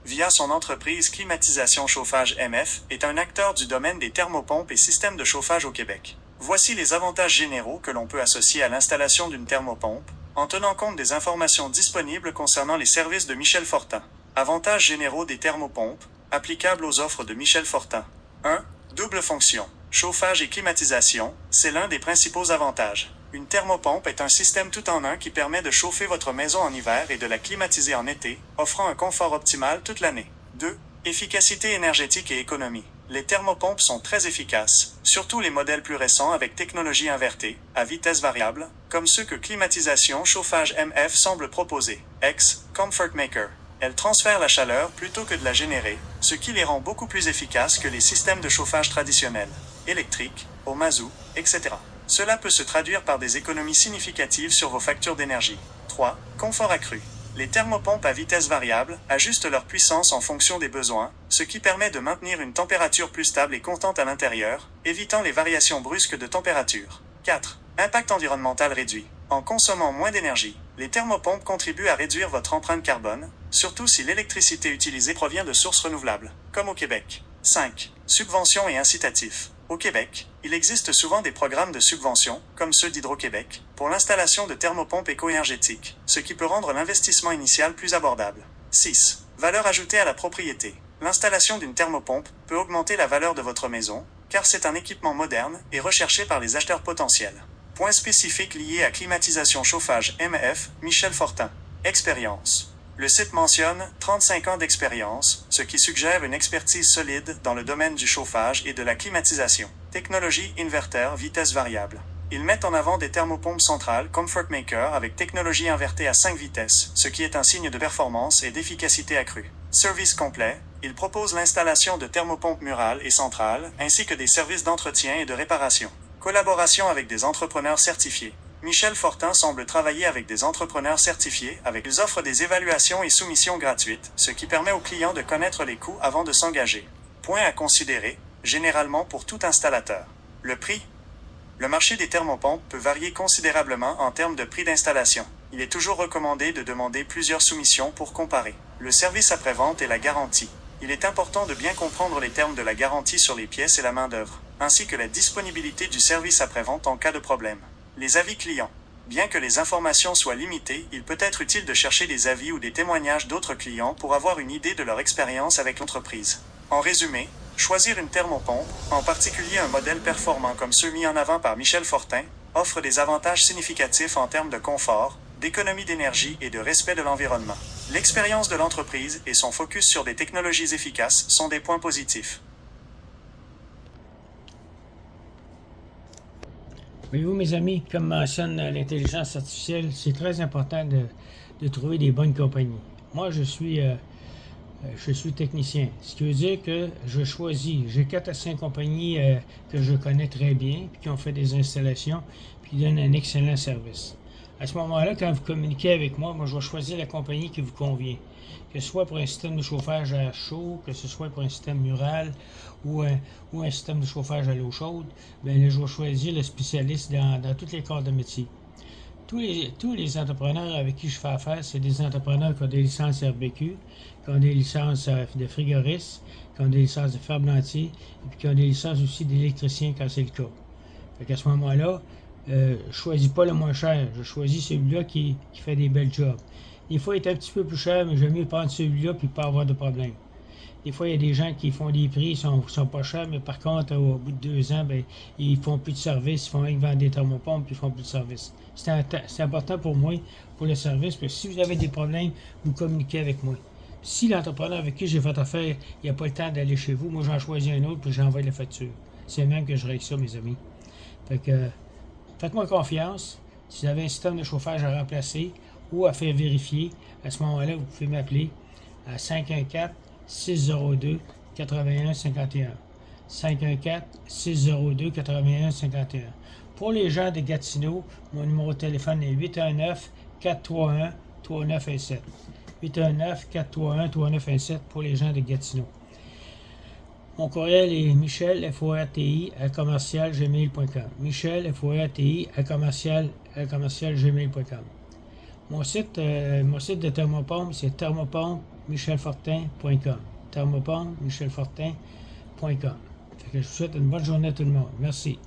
via son entreprise Climatisation Chauffage MF, est un acteur du domaine des thermopompes et systèmes de chauffage au Québec. Voici les avantages généraux que l'on peut associer à l'installation d'une thermopompe, en tenant compte des informations disponibles concernant les services de Michel Fortin. Avantages généraux des thermopompes, applicables aux offres de Michel Fortin. 1. Double fonction. Chauffage et climatisation, c'est l'un des principaux avantages. Une thermopompe est un système tout en un qui permet de chauffer votre maison en hiver et de la climatiser en été, offrant un confort optimal toute l'année. 2. Efficacité énergétique et économie. Les thermopompes sont très efficaces, surtout les modèles plus récents avec technologie invertée, à vitesse variable, comme ceux que Climatisation Chauffage MF semble proposer. Comfort Maker. Elles transfèrent la chaleur plutôt que de la générer, ce qui les rend beaucoup plus efficaces que les systèmes de chauffage traditionnels, électriques, au mazout, etc. Cela peut se traduire par des économies significatives sur vos factures d'énergie. 3. Confort accru. Les thermopompes à vitesse variable ajustent leur puissance en fonction des besoins, ce qui permet de maintenir une température plus stable et constante à l'intérieur, évitant les variations brusques de température. 4. Impact environnemental réduit. En consommant moins d'énergie, les thermopompes contribuent à réduire votre empreinte carbone, surtout si l'électricité utilisée provient de sources renouvelables, comme au Québec. 5. Subventions et incitatifs. Au Québec, il existe souvent des programmes de subvention, comme ceux d'Hydro-Québec, pour l'installation de thermopompes éco-énergétiques, ce qui peut rendre l'investissement initial plus abordable. 6. Valeur ajoutée à la propriété. L'installation d'une thermopompe peut augmenter la valeur de votre maison, car c'est un équipement moderne et recherché par les acheteurs potentiels. Point spécifique lié à Climatisation Chauffage MF, Michel Fortin. Expérience. Le site mentionne 35 ans d'expérience, ce qui suggère une expertise solide dans le domaine du chauffage et de la climatisation. Technologie inverter vitesse variable. Ils mettent en avant des thermopompes centrales Comfort Maker avec technologie invertée à 5 vitesses, ce qui est un signe de performance et d'efficacité accrue. Service complet. Ils proposent l'installation de thermopompes murales et centrales, ainsi que des services d'entretien et de réparation. Collaboration avec des entrepreneurs certifiés. Michel Fortin semble travailler avec des entrepreneurs certifiés avec ils offrent des évaluations et soumissions gratuites, ce qui permet aux clients de connaître les coûts avant de s'engager. Point à considérer, généralement pour tout installateur. Le prix. Le marché des thermopompes peut varier considérablement en termes de prix d'installation. Il est toujours recommandé de demander plusieurs soumissions pour comparer. Le service après-vente et la garantie. Il est important de bien comprendre les termes de la garantie sur les pièces et la main-d'œuvre, ainsi que la disponibilité du service après-vente en cas de problème. Les avis clients. Bien que les informations soient limitées, il peut être utile de chercher des avis ou des témoignages d'autres clients pour avoir une idée de leur expérience avec l'entreprise. En résumé, choisir une thermopompe, en particulier un modèle performant comme ceux mis en avant par Michel Fortin, offre des avantages significatifs en termes de confort, d'économie d'énergie et de respect de l'environnement. L'expérience de l'entreprise et son focus sur des technologies efficaces sont des points positifs. Voyez-vous, mes amis, comme mentionne l'intelligence artificielle, c'est très important de trouver des bonnes compagnies. Moi, je suis technicien, ce qui veut dire que je choisis. J'ai 4 à 5 compagnies que je connais très bien, puis qui ont fait des installations, puis qui donnent un excellent service. À ce moment-là, quand vous communiquez avec moi, je vais choisir la compagnie qui vous convient. Que ce soit pour un système de chauffage à chaud, que ce soit pour un système mural ou un système de chauffage à l'eau chaude, bien là, je vais choisir le spécialiste dans tous les corps de métier. Tous les entrepreneurs avec qui je fais affaire, c'est des entrepreneurs qui ont des licences RBQ, qui ont des licences de frigoristes, qui ont des licences de ferblantier, et puis qui ont des licences aussi d'électricien quand c'est le cas. Fait qu'à ce moment-là, je ne choisis pas le moins cher, je choisis celui-là qui fait des belles jobs. Des fois, il est un petit peu plus cher, mais j'aime mieux prendre celui-là et pas avoir de problème. Des fois, il y a des gens qui font des prix, ils sont pas chers, mais par contre, au bout de 2 ans, ben, ils font plus de service, ils vendent des thermopompes, puis ils font plus de service. C'est important pour moi, pour le service, parce que si vous avez des problèmes, vous communiquez avec moi. Si l'entrepreneur avec qui j'ai fait affaire, il n'a pas le temps d'aller chez vous, moi j'en choisis un autre, puis j'envoie la facture. C'est même que je règle ça, mes amis. Fait que, faites-moi confiance. Si vous avez un système de chauffage à remplacer ou à faire vérifier, à ce moment-là, vous pouvez m'appeler à 514-602-8151. 514-602-8151. Pour les gens de Gatineau, mon numéro de téléphone est 819-431-3917. 819-431-3917 pour les gens de Gatineau. Mon courriel est michelforti@commercialgmail.com. michelforti@commercialgmail.com. Mon site de thermopompe, c'est thermopompe michelfortin.com. Thermopompe, michelfortin.com. Fait que je vous souhaite une bonne journée à tout le monde. Merci.